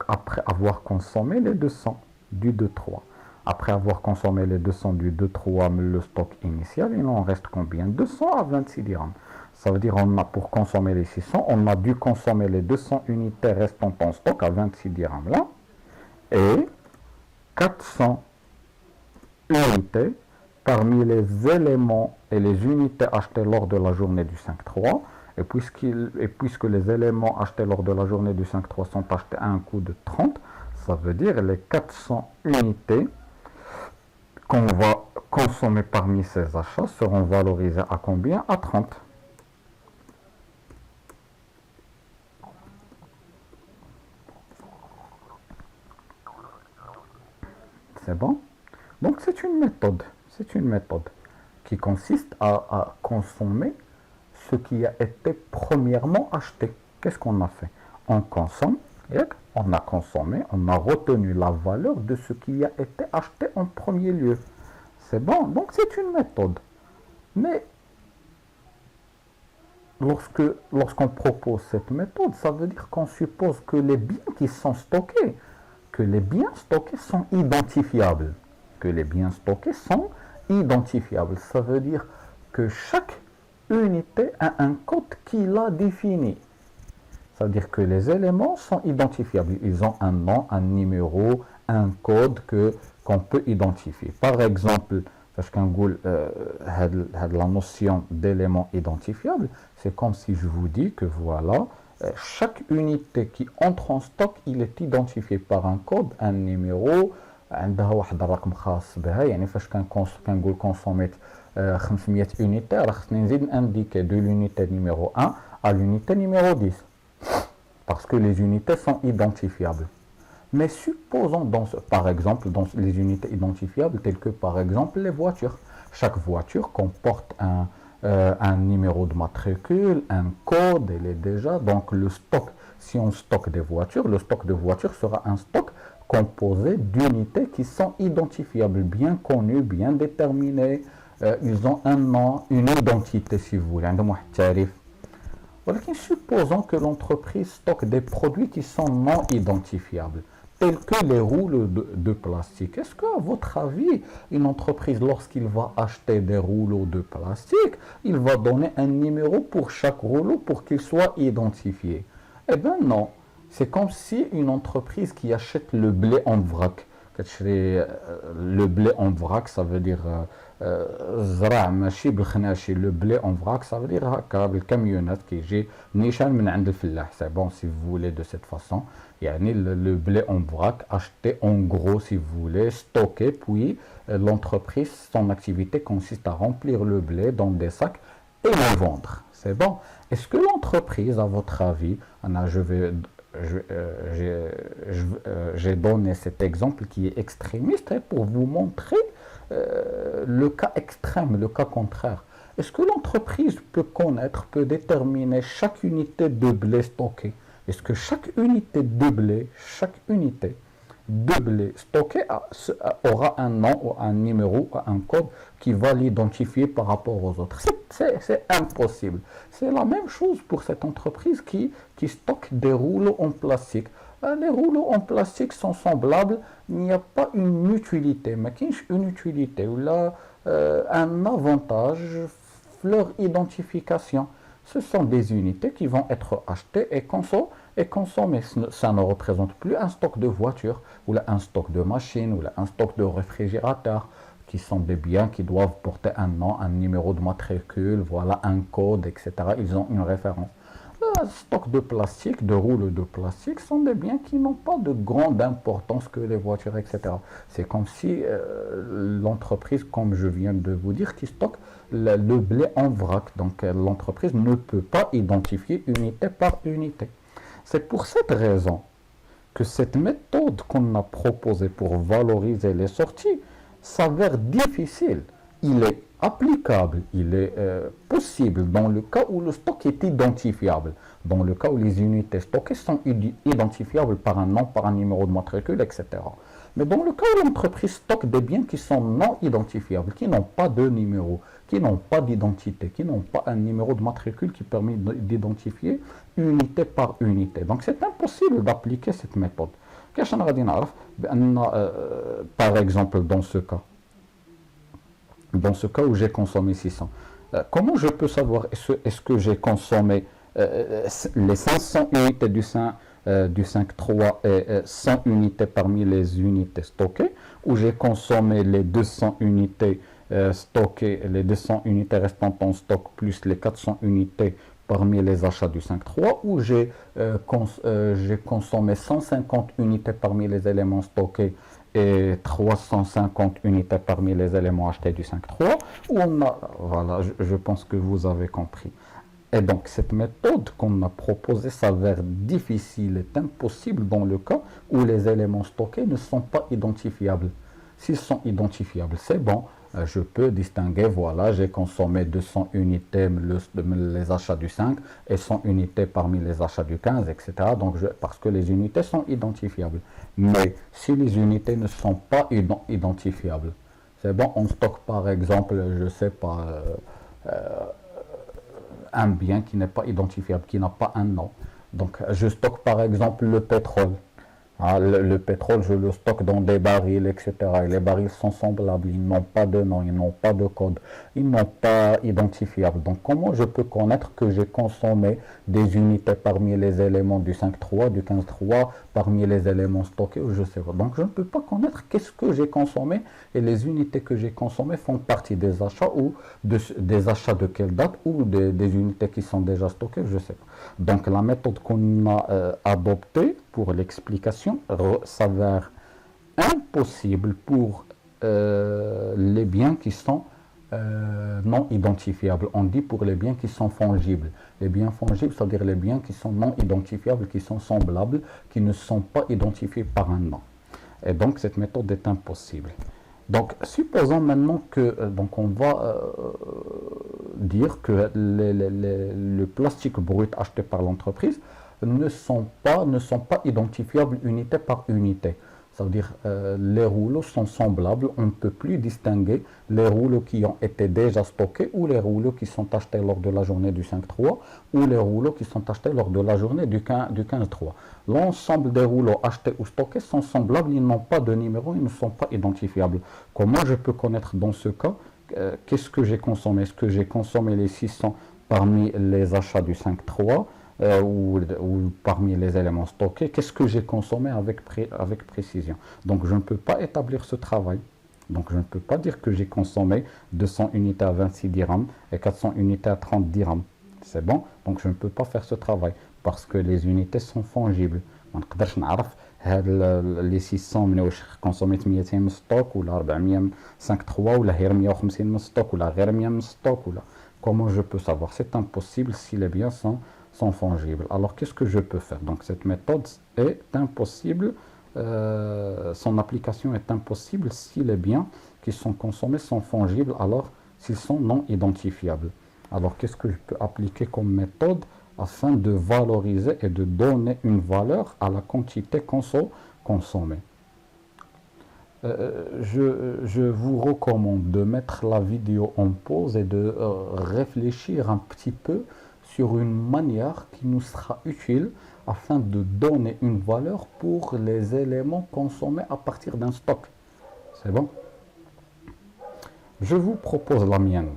après avoir consommé les 200 du 2-3. Après avoir consommé les 200 du 2-3, le stock initial, il en reste combien? 200 à 26 dirhams. Ça veut dire pour consommer les 600, on a dû consommer les 200 unités restantes en stock à 26 dirhams là. Et 400 unités parmi les éléments et les unités achetées lors de la journée du 5-3. Et puisque les éléments achetés lors de la journée du 5-3 sont achetés à un coût de 30, ça veut dire les 400 unités qu'on va consommer parmi ces achats seront valorisées à combien? À 30. C'est bon? Donc c'est une méthode qui consiste à consommer ce qui a été premièrement acheté. Qu'est-ce qu'on a fait? On consomme, on a retenu la valeur de ce qui a été acheté en premier lieu. C'est bon, donc c'est une méthode. Mais lorsqu'on propose cette méthode, ça veut dire qu'on suppose que les biens qui sont stockés, que les biens stockés sont identifiables. Que les biens stockés sont identifiables. Ça veut dire que chaque unité a un code qui l'a défini. Ça veut dire que les éléments sont identifiables. Ils ont un nom, un numéro, un code qu'on peut identifier. Par exemple, parce qu'un goal la notion d'élément identifiable, c'est comme si je vous dis que voilà, chaque unité qui entre en stock, il est identifié par un code, un numéro, عندها واحد الرقم خاص بها. يعني فاش كنقول كونسوميت 500 unité, راه خصني نزيد indiquer de l'unité numéro 1 à l'unité numéro 10 parce que les unités sont identifiables. Mais supposons, par exemple, dans les unités identifiables, telles que par exemple les voitures. Chaque voiture comporte un numéro de matricule, un code, elle est déjà. Donc le stock, si on stocke des voitures, le stock de voitures sera un stock composé d'unités qui sont identifiables, bien connues, bien déterminées. Ils ont un nom, une identité, si vous voulez. عندهم واحد التعريف. ولكن supposons que l'entreprise stocke des produits qui sont non identifiables, tels que les rouleaux de plastique. Est-ce qu'à votre avis, une entreprise, lorsqu'il va acheter des rouleaux de plastique, il va donner un numéro pour chaque rouleau pour qu'il soit identifié? Eh bien non. C'est comme si une entreprise qui achète le blé en vrac. Le blé en vrac, ça veut dire زرع ماشي بالخناشي. Le blé en vrac, ça veut dire هكا بالكاميونات كيجي نيشان من عند الفلاح. C'est bon si vous voulez de cette façon. يعني le blé en vrac acheté en gros si vous voulez, stocké, puis l'entreprise, son activité consiste à remplir le blé dans des sacs et le vendre. C'est bon. Est-ce que l'entreprise, à votre avis, j'ai donné cet exemple qui est extrémiste pour vous montrer le cas extrême, le cas contraire. Est-ce que l'entreprise peut connaître, peut déterminer chaque unité de blé stocké? Est-ce que chaque unité de blé stocké aura un nom ou un numéro ou un code qui va l'identifier par rapport aux autres? C'est impossible. C'est la même chose pour cette entreprise qui stocke des rouleaux en plastique. Les rouleaux en plastique sont semblables, il n'y a pas une utilité, mais qu'il y a une utilité ou là, un avantage, leur identification. Ce sont des unités qui vont être achetées et consommées. Ça ne représente plus un stock de voitures, ou là, un stock de machines, ou là, un stock de réfrigérateurs, qui sont des biens qui doivent porter un nom, un numéro de matricule, voilà, un code, etc. Ils ont une référence. Les stocks de plastique, de rouleaux de plastique, sont des biens qui n'ont pas de grande importance que les voitures, etc. C'est comme si l'entreprise, comme je viens de vous dire, qui stocke le blé en vrac. Donc l'entreprise ne peut pas identifier unité par unité. C'est pour cette raison que cette méthode qu'on a proposée pour valoriser les sorties s'avère difficile. Il est applicable, il est possible dans le cas où le stock est identifiable, dans le cas où les unités stockées sont identifiables par un nom, par un numéro de matricule, etc. Mais dans le cas où l'entreprise stocke des biens qui sont non identifiables, qui n'ont pas de numéro, qui n'ont pas d'identité, qui n'ont pas un numéro de matricule qui permet d'identifier unité par unité. Donc c'est impossible d'appliquer cette méthode. Par exemple, dans ce cas où j'ai consommé 600, comment je peux savoir est-ce que j'ai consommé les 500 unités du 5.3 et 100 unités parmi les unités stockées, ou j'ai consommé les 200 unités stockées, les 200 unités restantes en stock plus les 400 unités parmi les achats du 5.3, ou j'ai consommé 150 unités parmi les éléments stockés et 350 unités parmi les éléments achetés du 5.3, voilà, je pense que vous avez compris. Et donc, cette méthode qu'on a proposée s'avère difficile et impossible dans le cas où les éléments stockés ne sont pas identifiables. S'ils sont identifiables, c'est bon, je peux distinguer, voilà, j'ai consommé 200 unités les achats du 5 et 100 unités parmi les achats du 15, etc. Donc, parce que les unités sont identifiables. Mais si les unités ne sont pas identifiables, C'est bon, on stocke par exemple, je sais pas, un bien qui n'est pas identifiable, qui n'a pas un nom. Donc, je stocke par exemple le pétrole. Ah, le pétrole, je le stocke dans des barils, etc. Et les barils sont semblables, ils n'ont pas de nom, ils n'ont pas de code, ils n'ont pas identifiable. Donc, comment je peux connaître que j'ai consommé des unités parmi les éléments du 5.3, du 15.3, parmi les éléments stockés, ou je sais pas. Donc, je ne peux pas connaître qu'est-ce que j'ai consommé et les unités que j'ai consommées font partie des achats ou des achats de quelle date ou des unités qui sont déjà stockées, je sais pas. Donc, la méthode qu'on a adoptée pour l'explication s'avère impossible pour les biens qui sont non identifiables. On dit pour les biens qui sont fongibles. Les biens fongibles, c'est-à-dire les biens qui sont non identifiables, qui sont semblables, qui ne sont pas identifiés par un nom. Et donc, cette méthode est impossible. Donc, supposons maintenant que, donc on va dire que le plastique brut acheté par l'entreprise ne sont pas identifiables unité par unité. C'est-à-dire les rouleaux sont semblables, on ne peut plus distinguer les rouleaux qui ont été déjà stockés ou les rouleaux qui sont achetés lors de la journée du 5.3 ou les rouleaux qui sont achetés lors de la journée du 15.3. L'ensemble des rouleaux achetés ou stockés sont semblables, ils n'ont pas de numéro, ils ne sont pas identifiables. Comment je peux connaître dans ce cas qu'est-ce que j'ai consommé? Est-ce que j'ai consommé les 600 parmi les achats du 5.3 ou parmi les éléments stockés? Qu'est-ce que j'ai consommé avec précision? Donc je ne peux pas établir ce travail. Donc je ne peux pas dire que j'ai consommé 200 unités à 26 dirhams et 400 unités à 30 dirhams. C'est bon? Donc je ne peux pas faire ce travail parce que les unités sont fongibles. ما نقدرش نعرف هاد les 600 من واش كونسوميت 200 من ستوك ولا 400 من 5.3 ولا غير 150 من ستوك ولا غير 100 من ستوك ولا. Comment je peux savoir? C'est impossible si les biens sont fongibles. Alors qu'est-ce que je peux faire? Donc cette méthode est impossible, son application est impossible si les biens qui sont consommés sont fongibles, alors s'ils sont non identifiables. Alors qu'est-ce que je peux appliquer comme méthode afin de valoriser et de donner une valeur à la quantité consommée? Je vous recommande de mettre la vidéo en pause et de réfléchir un petit peu sur une manière qui nous sera utile afin de donner une valeur pour les éléments consommés à partir d'un stock. C'est bon? Je vous propose la mienne.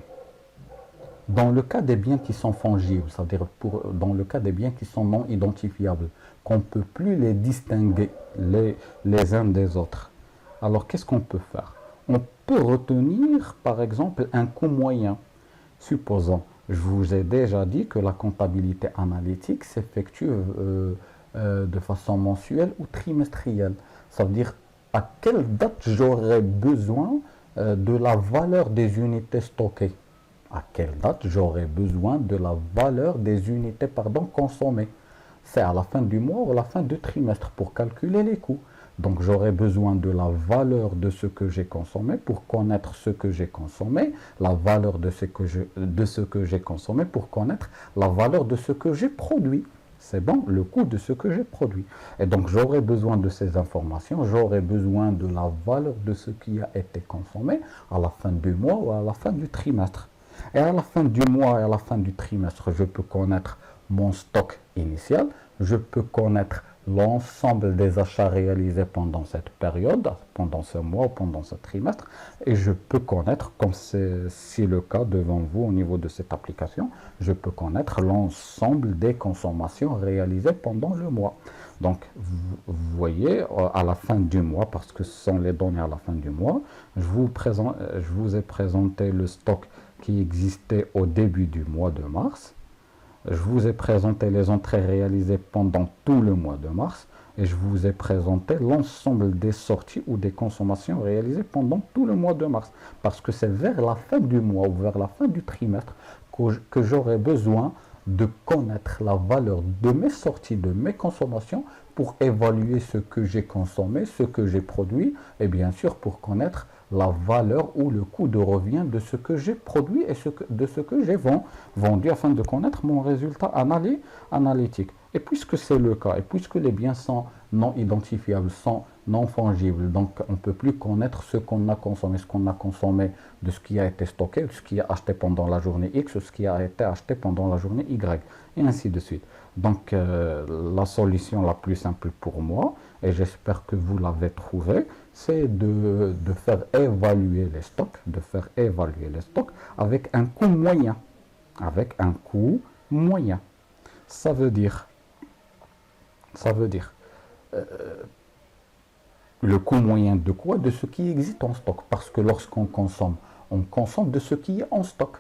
Dans le cas des biens qui sont fongibles, c'est-à-dire dans le cas des biens qui sont non identifiables, qu'on ne peut plus les distinguer les uns des autres, alors qu'est-ce qu'on peut faire? On peut retenir par exemple un coût moyen. Supposons, je vous ai déjà dit que la comptabilité analytique s'effectue de façon mensuelle ou trimestrielle. Ça veut dire à quelle date j'aurai besoin de la valeur des unités stockées. À quelle date j'aurai besoin de la valeur des unités consommées. C'est à la fin du mois ou à la fin du trimestre pour calculer les coûts. Donc j'aurai besoin de la valeur de ce que j'ai consommé pour connaître ce que j'ai consommé, la valeur de ce que j'ai consommé pour connaître la valeur de ce que j'ai produit. C'est bon, le coût de ce que j'ai produit. Et donc j'aurai besoin de ces informations, j'aurai besoin de la valeur de ce qui a été consommé à la fin du mois ou à la fin du trimestre. Et à la fin du mois et à la fin du trimestre, je peux connaître mon stock initial, je peux connaître l'ensemble des achats réalisés pendant cette période, pendant ce mois ou pendant ce trimestre, et je peux connaître, comme c'est le cas devant vous au niveau de cette application, je peux connaître l'ensemble des consommations réalisées pendant le mois. Donc, vous voyez, à la fin du mois, parce que ce sont les données à la fin du mois, je vous ai présenté le stock qui existait au début du mois de mars. Je vous ai présenté les entrées réalisées pendant tout le mois de mars et je vous ai présenté l'ensemble des sorties ou des consommations réalisées pendant tout le mois de mars. Parce que c'est vers la fin du mois ou vers la fin du trimestre que j'aurai besoin de connaître la valeur de mes sorties, de mes consommations pour évaluer ce que j'ai consommé, ce que j'ai produit et bien sûr pour connaître la valeur ou le coût de revient de ce que j'ai produit et de ce que j'ai vendu afin de connaître mon résultat analytique. Et puisque c'est le cas, et puisque les biens sont non identifiables, sont non fongible. Donc, on ne peut plus connaître ce qu'on a consommé. Ce qu'on a consommé de ce qui a été stocké, de ce qui a acheté pendant la journée X, ce qui a été acheté pendant la journée Y, et ainsi de suite. Donc, la solution la plus simple pour moi, et j'espère que vous l'avez trouvée, c'est de faire évaluer les stocks, avec un coût moyen. Avec un coût moyen. Ça veut dire, ça veut dire le coût moyen de quoi? De ce qui existe en stock. Parce que lorsqu'on consomme, on consomme de ce qui est en stock.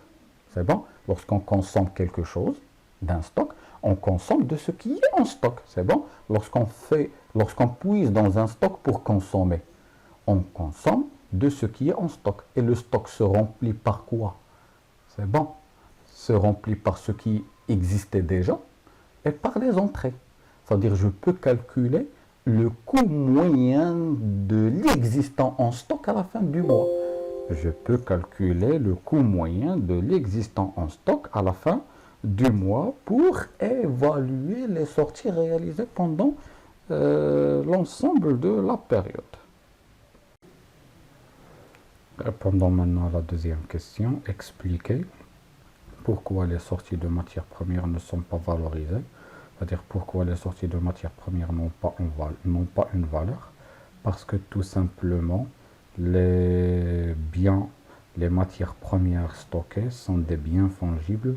C'est bon? Lorsqu'on consomme quelque chose d'un stock, on consomme de ce qui est en stock. C'est bon? Lorsqu'on puise dans un stock pour consommer, on consomme de ce qui est en stock. Et le stock se remplit par quoi? C'est bon? Se remplit par ce qui existait déjà et par les entrées. C'est-à-dire, je peux calculer le coût moyen de l'existant en stock à la fin du mois. Je peux calculer le coût moyen de l'existant en stock à la fin du mois pour évaluer les sorties réalisées pendant l'ensemble de la période. Répondons maintenant à la deuxième question. Expliquez pourquoi les sorties de matières premières ne sont pas valorisées. C'est-à-dire pourquoi les sorties de matières premières n'ont pas une valeur. Parce que tout simplement, les biens, les matières premières stockées sont des biens fongibles.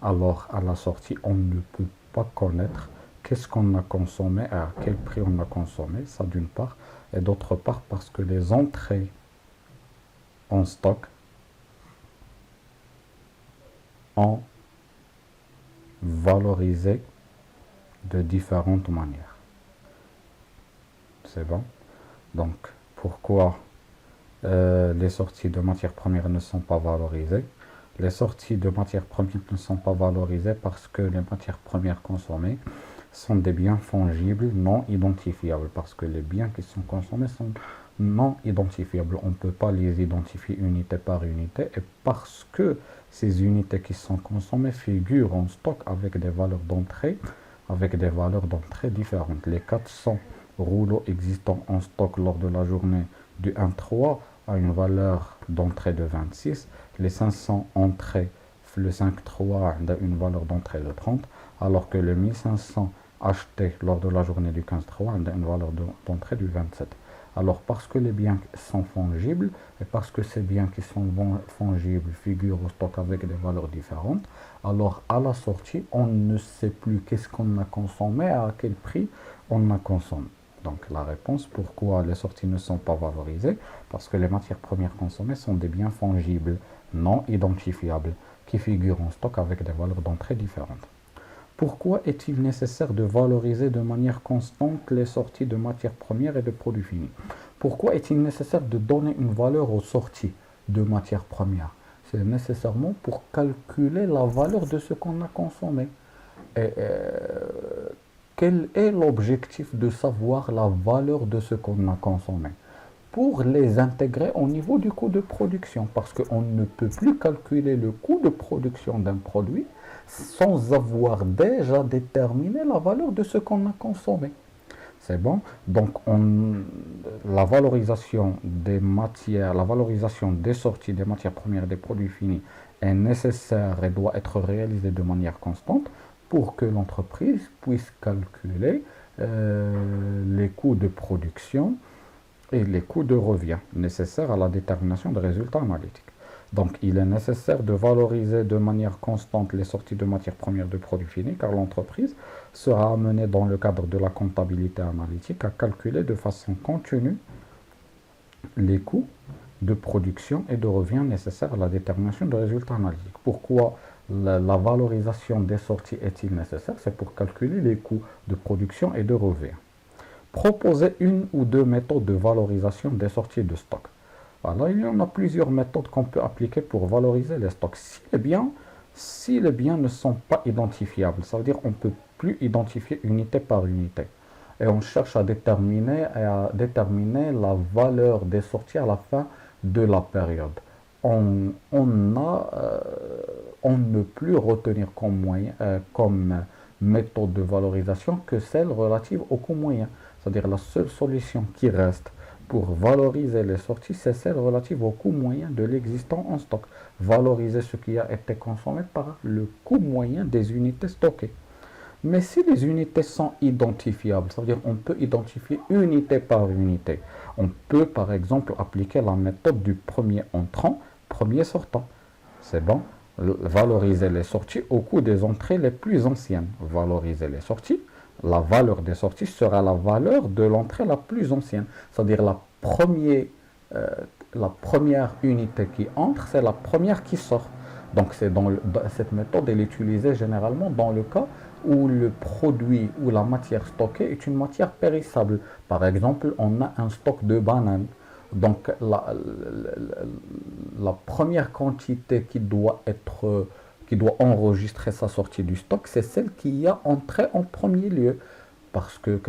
Alors à la sortie, on ne peut pas connaître qu'est-ce qu'on a consommé, à quel prix on a consommé, ça d'une part. Et d'autre part parce que les entrées en stock ont valorisé de différentes manières. C'est bon? Donc, pourquoi les sorties de matières premières ne sont pas valorisées? Les sorties de matières premières ne sont pas valorisées parce que les matières premières consommées sont des biens fongibles non identifiables. Parce que les biens qui sont consommés sont non identifiables. On ne peut pas les identifier unité par unité. Et parce que ces unités qui sont consommées figurent en stock avec des valeurs d'entrée, différentes. Les 400 rouleaux existants en stock lors de la journée du 1-3 a une valeur d'entrée de 26. Les 500 entrées, le 5-3 a une valeur d'entrée de 30, alors que les 1500 achetés lors de la journée du 15-3 a une valeur d'entrée du 27. Alors, parce que les biens sont fongibles et parce que ces biens qui sont fongibles figurent au stock avec des valeurs différentes, alors à la sortie, on ne sait plus qu'est-ce qu'on a consommé, à quel prix on a consommé. Donc, la réponse, pourquoi les sorties ne sont pas valorisées? Parce que les matières premières consommées sont des biens fongibles, non identifiables, qui figurent en stock avec des valeurs d'entrée différentes. Pourquoi est-il nécessaire de valoriser de manière constante les sorties de matières premières et de produits finis? Pourquoi est-il nécessaire de donner une valeur aux sorties de matières premières? C'est nécessairement pour calculer la valeur de ce qu'on a consommé. Et quel est l'objectif de savoir la valeur de ce qu'on a consommé? Pour les intégrer au niveau du coût de production, parce qu'on ne peut plus calculer le coût de production d'un produit sans avoir déjà déterminé la valeur de ce qu'on a consommé. C'est bon? Donc, la valorisation des matières, la valorisation des sorties des matières premières et des produits finis est nécessaire et doit être réalisée de manière constante pour que l'entreprise puisse calculer les coûts de production et les coûts de revient nécessaires à la détermination des résultats analytiques. Donc, il est nécessaire de valoriser de manière constante les sorties de matières premières de produits finis, car l'entreprise sera amenée dans le cadre de la comptabilité analytique à calculer de façon continue les coûts de production et de revient nécessaires à la détermination de résultats analytiques. Pourquoi la valorisation des sorties est-il nécessaire? C'est pour calculer les coûts de production et de revient. Proposer une ou deux méthodes de valorisation des sorties de stock. Alors, il y en a plusieurs méthodes qu'on peut appliquer pour valoriser les stocks. Si les biens ne sont pas identifiables, ça veut dire qu'on ne peut plus identifier unité par unité. Et on cherche à déterminer la valeur des sorties à la fin de la période. On ne peut retenir comme méthode de valorisation que celle relative au coût moyen. C'est-à-dire la seule solution qui reste pour valoriser les sorties, c'est celle relative au coût moyen de l'existant en stock. Valoriser ce qui a été consommé par le coût moyen des unités stockées. Mais si les unités sont identifiables, ça veut dire on peut identifier unité par unité. On peut par exemple appliquer la méthode du premier entrant, premier sortant. C'est bon. Valoriser les sorties au coût des entrées les plus anciennes. Valoriser les sorties. La valeur des sorties sera la valeur de l'entrée la plus ancienne. C'est-à-dire euh, la première unité qui entre, c'est la première qui sort. Donc cette méthode elle est utilisée généralement dans le cas où le produit ou la matière stockée est une matière périssable. Par exemple, on a un stock de bananes. Donc la première quantité qui doit enregistrer sa sortie du stock, c'est celle qui a entré en premier lieu. Parce que,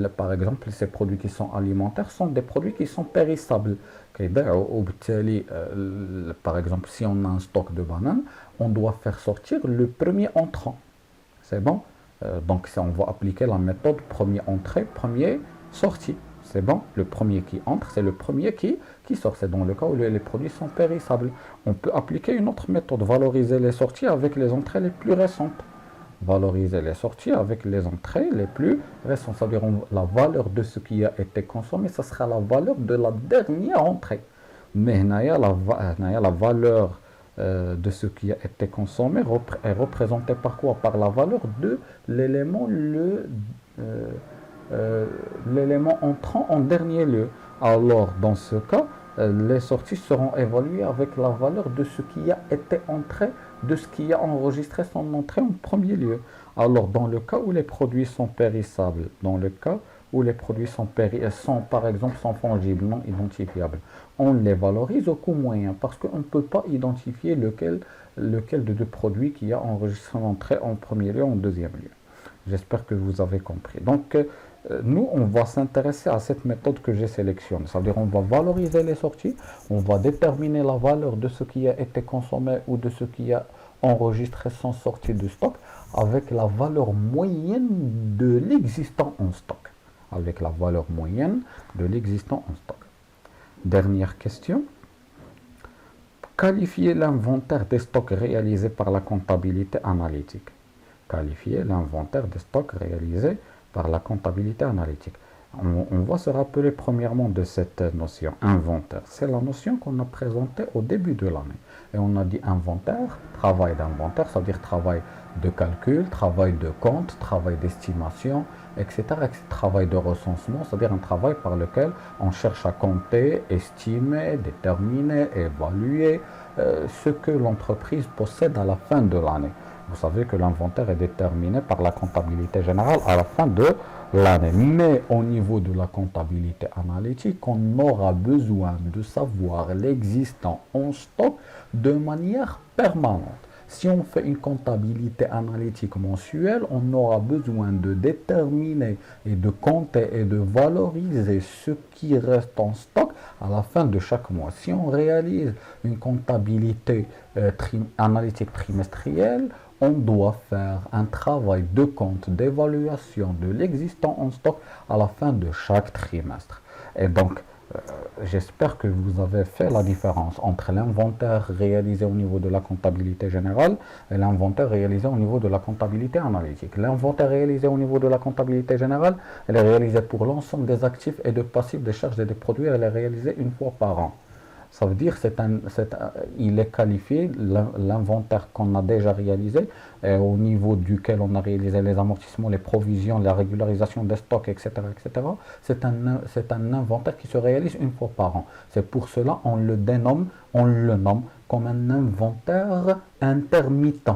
par exemple, ces produits qui sont alimentaires sont des produits qui sont périssables. Par exemple, si on a un stock de bananes, on doit faire sortir le premier entrant. C'est bon. Donc, on va appliquer la méthode premier entrée, premier sorti. C'est bon. Le premier qui entre, c'est le premier qui sort. C'est dans le cas où les produits sont périssables. On peut appliquer une autre méthode, valoriser les sorties avec les entrées les plus récentes. Valoriser les sorties avec les entrées les plus récentes. C'est-à-dire la valeur de ce qui a été consommé, ça sera la valeur de la dernière entrée. Mais la valeur de ce qui a été consommé est représentée par quoi? Par la valeur de l'élément l'élément entrant en dernier lieu. Alors, dans ce cas, les sorties seront évaluées avec la valeur de ce qui a été entré, de ce qui a enregistré son entrée en premier lieu. Alors, dans le cas où les produits sont périssables, dans le cas où les produits sont par exemple sont fongibles, non identifiables, on les valorise au coût moyen parce qu'on ne peut pas identifier lequel de deux produits qui a enregistré son entrée en premier lieu, en deuxième lieu. J'espère que vous avez compris. Donc, nous, on va s'intéresser à cette méthode que j'ai sélectionnée. C'est-à-dire, on va valoriser les sorties, on va déterminer la valeur de ce qui a été consommé ou de ce qui a enregistré son sortie de stock avec la valeur moyenne de l'existant en stock. Avec la valeur moyenne de l'existant en stock. Dernière question. Qualifier l'inventaire des stocks réalisé par la comptabilité analytique. Qualifier l'inventaire des stocks réalisé par la comptabilité analytique. On va se rappeler premièrement de cette notion, inventaire. C'est la notion qu'on a présentée au début de l'année. Et on a dit inventaire, travail d'inventaire, c'est-à-dire travail de calcul, travail de compte, travail d'estimation, etc., etc. Travail de recensement, c'est-à-dire un travail par lequel on cherche à compter, estimer, déterminer, évaluer ce que l'entreprise possède à la fin de l'année. Vous savez que l'inventaire est déterminé par la comptabilité générale à la fin de l'année. Mais au niveau de la comptabilité analytique, on aura besoin de savoir l'existant en stock de manière permanente. Si on fait une comptabilité analytique mensuelle, on aura besoin de déterminer et de compter et de valoriser ce qui reste en stock à la fin de chaque mois. Si on réalise une comptabilité analytique trimestrielle, on doit faire un travail de compte, d'évaluation de l'existant en stock à la fin de chaque trimestre. Et donc, j'espère que vous avez fait la différence entre l'inventaire réalisé au niveau de la comptabilité générale et l'inventaire réalisé au niveau de la comptabilité analytique. L'inventaire réalisé au niveau de la comptabilité générale, elle est réalisée pour l'ensemble des actifs et de passifs, des charges et des produits, elle est réalisée une fois par an. Ça veut dire il est qualifié, l'inventaire qu'on a déjà réalisé, au niveau duquel on a réalisé les amortissements, les provisions, la régularisation des stocks, etc., etc. C'est un inventaire qui se réalise une fois par an. C'est pour cela on le nomme comme un inventaire intermittent,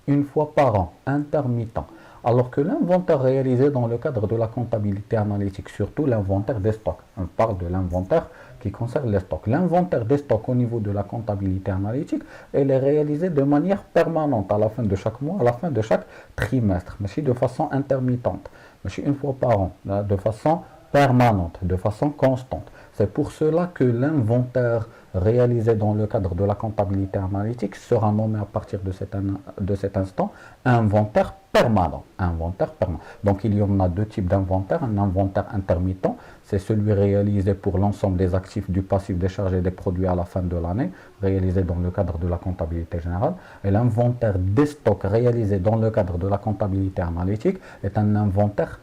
une fois par an, intermittent. Alors que l'inventaire réalisé dans le cadre de la comptabilité analytique, surtout l'inventaire des stocks, on parle de l'inventaire qui concerne les stocks. L'inventaire des stocks au niveau de la comptabilité analytique, elle est réalisée de manière permanente à la fin de chaque mois, à la fin de chaque trimestre, mais de façon intermittente, mais une fois par an, de façon permanente, de façon constante. C'est pour cela que l'inventaire réalisé dans le cadre de la comptabilité analytique sera nommé à partir de cet instant inventaire permanent. Inventaire permanent. Donc il y en a deux types d'inventaire. Un inventaire intermittent, c'est celui réalisé pour l'ensemble des actifs, du passif, des charges et des produits à la fin de l'année, réalisé dans le cadre de la comptabilité générale. Et l'inventaire des stocks réalisé dans le cadre de la comptabilité analytique est un inventaire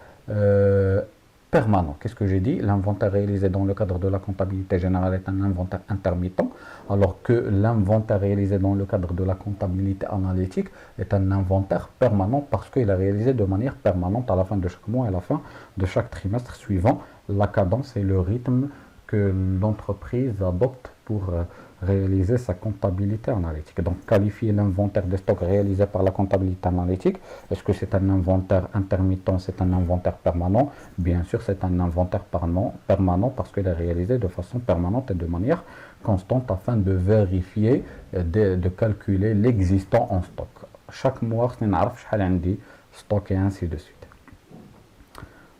permanent. Qu'est-ce que j'ai dit? L'inventaire réalisé dans le cadre de la comptabilité générale est un inventaire intermittent, alors que l'inventaire réalisé dans le cadre de la comptabilité analytique est un inventaire permanent parce qu'il est réalisé de manière permanente à la fin de chaque mois et à la fin de chaque trimestre suivant la cadence et le rythme que l'entreprise adopte pour réaliser sa comptabilité analytique. Donc, qualifier l'inventaire des stocks réalisé par la comptabilité analytique, est-ce que c'est un inventaire intermittent, c'est un inventaire permanent? Bien sûr, c'est un inventaire permanent parce qu'il est réalisé de façon permanente et de manière constante afin de vérifier, de calculer l'existant en stock. Chaque mois, on sait stock et ainsi de suite.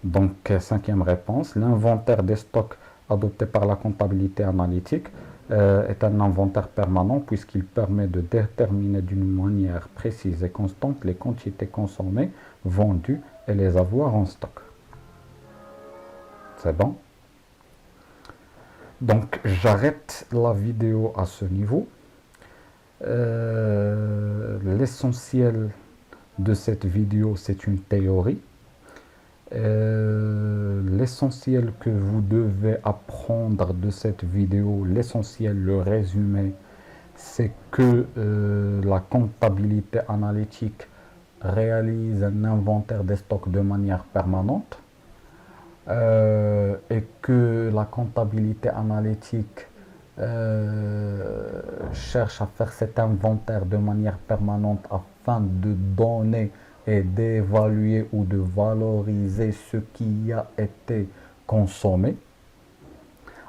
Donc, cinquième réponse, l'inventaire des stocks adopté par la comptabilité analytique est un inventaire permanent puisqu'il permet de déterminer d'une manière précise et constante les quantités consommées, vendues et les avoirs en stock. C'est bon? Donc, j'arrête la vidéo à ce niveau. L'essentiel de cette vidéo, c'est une théorie. L'essentiel que vous devez apprendre de cette vidéo, l'essentiel, le résumé, c'est que la comptabilité analytique réalise un inventaire des stocks de manière permanente et que la comptabilité analytique cherche à faire cet inventaire de manière permanente afin de donner et d'évaluer ou de valoriser ce qui a été consommé.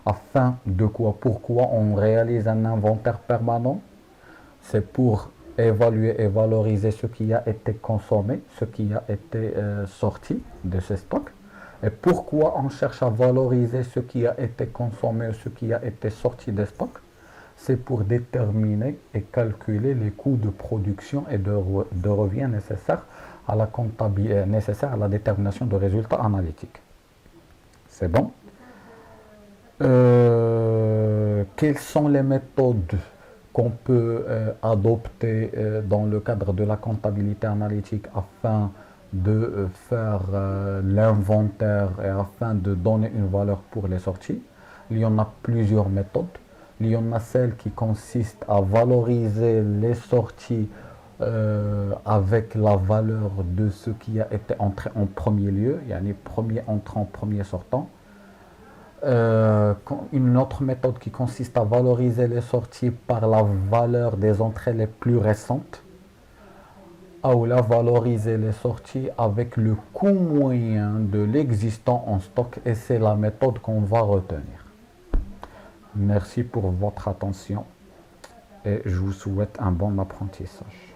Afin de quoi? Pourquoi on réalise un inventaire permanent? C'est pour évaluer et valoriser ce qui a été consommé, ce qui a été sorti de ces stocks. Et pourquoi on cherche à valoriser ce qui a été consommé ou ce qui a été sorti des stocks? C'est pour déterminer et calculer les coûts de production et de revient nécessaires à la comptabilité, nécessaire à la détermination de résultats analytiques. C'est bon? Quelles sont les méthodes qu'on peut adopter dans le cadre de la comptabilité analytique afin de faire l'inventaire et afin de donner une valeur pour les sorties? Il y en a plusieurs méthodes. Il y en a celle qui consiste à valoriser les sorties avec la valeur de ce qui a été entré en premier lieu, yani premier entrant, premier sortant. Une autre méthode qui consiste à valoriser les sorties par la valeur des entrées les plus récentes, ou la valoriser les sorties avec le coût moyen de l'existant en stock, et c'est la méthode qu'on va retenir. Merci pour votre attention et je vous souhaite un bon apprentissage.